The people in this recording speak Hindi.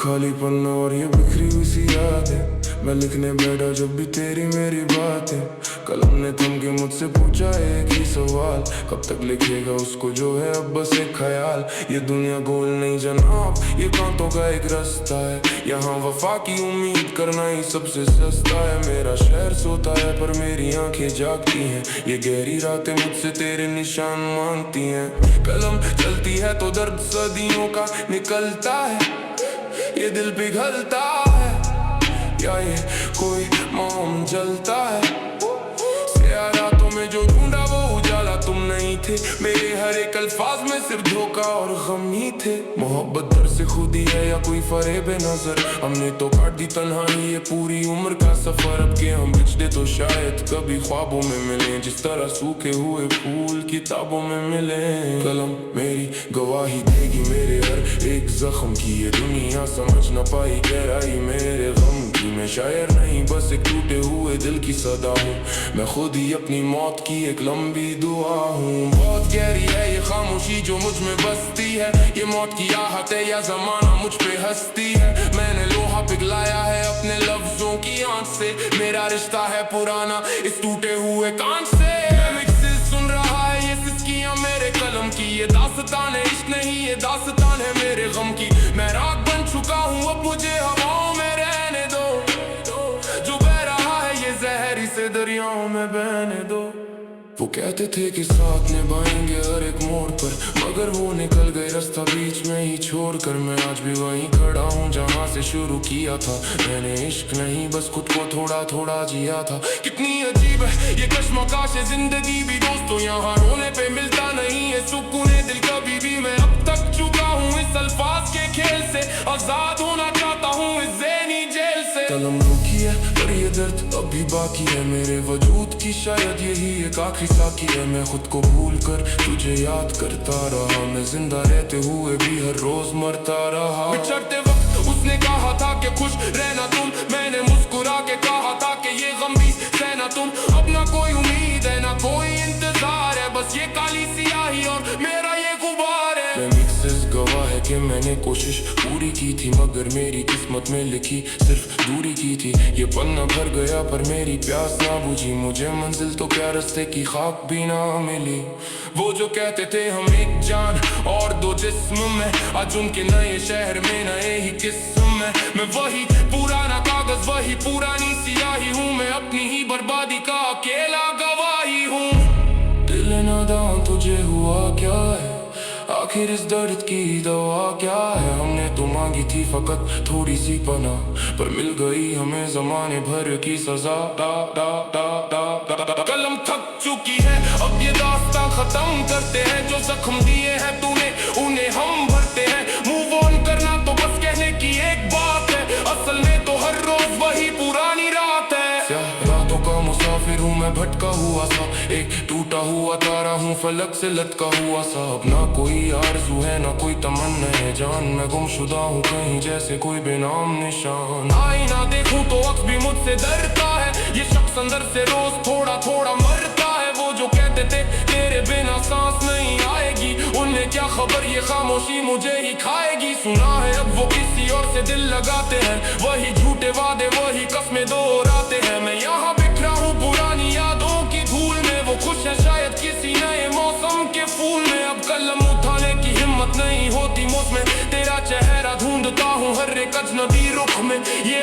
खालीपन और ये बिखरी हुई सी यादें, मैं लिखने बैठा जब भी तेरी मेरी बातें। कलम ने थम के मुझसे पूछा एक ही सवाल, कब तक लिखेगा उसको जो है अब बस एक ख्याल। ये दुनिया गोल नहीं जनाब, ये कांटों का एक रास्ता है, यहाँ वफा की उम्मीद करना ही सबसे सस्ता है। मेरा शहर सोता है पर मेरी आंखें जागती हैं, ये गहरी रातें मुझसे तेरे निशान मांगती हैं। कलम चलती है तो दर्द सदियों का निकलता है, ये दिल पिघलता है या ये कोई मोम जलता है। स्याह रातों में जो ढूंढा वो उजाला तुम नहीं थे, मेरे हर एक अल्फाज में सिर्फ धोखा और गम ही थे। मोहब्बत दर से खुद ही है या कोई फरेब नजर, हमने तो काट दी तन्हाई ये पूरी उम्र का सफर। अब के हम बिछड़े तो शायद कभी ख्वाबों में मिले, जिस तरह सूखे हुए फूल किताबों में मिले। कलम मेरी गवाही देगी मेरे हर एक जख्म की, ये दुनिया समझ न पाई गहराई मेरे गम की। मैं शायर नहीं बस एक टूटे हुए दिल की सदा हूँ, मैं खुद ही अपनी मौत की एक लंबी दुआ हूँ। बहुत गहरी है ये खामोशी जो मुझ में बसती है, ये मौत की आहट है या जमाना मुझ पे हंसती है। मैंने लोहा पिघलाया है अपने लफ्जों की आंच से, मेरा रिश्ता है पुराना इस टूटे हुए कांच से। मिक्सेस सुन रहा है ये सिस्कियां मेरे कलम की, ये दास्तान है इश्क नहीं ये दास्तान है मेरे गम की। मैं राग बन चुका हूँ अब मुझे हवाओं में रहने दो, जो बह रहा है ये जहरी से दरियाओं में बहने दो। वो कहते थे कि साथ निभाएंगे हर एक मोड़ पर, मगर वो निकल गए रास्ता बीच में ही छोड़कर। मैं आज भी वहीं खड़ा हूँ जहाँ से शुरू किया था, मैंने इश्क नहीं बस खुद को थोड़ा थोड़ा जिया था। कितनी अजीब है ये कश्मकश है जिंदगी भी दोस्तों, यहाँ रोने पे मिलता नहीं है सुकून दिल कभी भी। मैं अब तक चुका हूँ इस अल्फाज के खेल से, आजाद होना चाहता हूँ इस ज़हनी जेल से। कलम रुकी है पर ये दर्द अभी बाकी है, मेरे वजूद की शायद यही एक आखिरी साकी है। मैं खुद को भूल कर तुझे याद करता रहा, मैं जिंदा रहते हुए भी हर रोज मरता रहा। बिछड़ते वक्त उसने कहा था कि खुश रहना तुम, मैंने मुस्कुरा के कहा था कि ये गम भी सहना तुम। अब ना कोई उम्मीद है ना कोई इंतजार है, बस ये काली सियाही और मेरा ये गुबार है। मिक्सेस गवाह है कि मैंने कोशिश पूरी की थी, मगर मेरी किस्मत में लिखी सिर्फ दूरी की थी। ये पन्ना भर गया पर मेरी प्यास ना बुझी, मुझे मंजिल तो क्या रास्ते की खाक भी ना मिली। वो जो कहते थे हम एक जान और दो जिस्म में, आज उनके नए शहर में नए ही किस्म में। मैं वही पुराना कागज वही पुरानी सियाही हूँ, मैं अपनी ही बर्बादी का अकेला गवाही हूँ। दिल नादान तुझे हुआ क्या है, आखिर इस दर्द की दवा क्या है। हमने तो मांगी थी फकत थोड़ी सी पनाह, पर मिल गई हमें जमाने भर की सजा। कलम थक चुकी है अब ये दास्तां खत्म करते हैं, जो जख्म दिए हैं तूने उन्हें हम भरते हैं। मूव ऑन करना तो बस कहने की एक बात है, असल में तो हर रोज वही पुरानी रात है। रातों का मुसाफिर हूँ मैं भटका हुआ सा, एक टूटा हुआ तारा हूँ फलक से लटका हुआ सा। अब ना कोई आरज़ू है ना कोई तमन्ना है जान, मैं गुमशुदा हूँ कहीं जैसे कोई बेनाम निशान। आईना देखूं तो अक्स भी मुझसे डरता है, ये शख्स अंदर से रोज थोड़ा थोड़ा मरता है। वो जो कहते थे तेरे बिना सांस नहीं आएगी, उन्हें क्या खबर ये खामोशी मुझे ही खाएगी। सुना है अब वो किसी और से दिल लगाते हैं, वही झूठे वादे वही कस्में दोहराते हैं। मैं यहाँ बिखरा हूँ पुरानी यादों की धूल में, वो खुश है शायद किसी नए मौसम के फूल में। अब कलम उठाने की हिम्मत नहीं होती मुझ में, तेरा चेहरा ढूंढता हूँ हर एक अजनबी रुख में। ये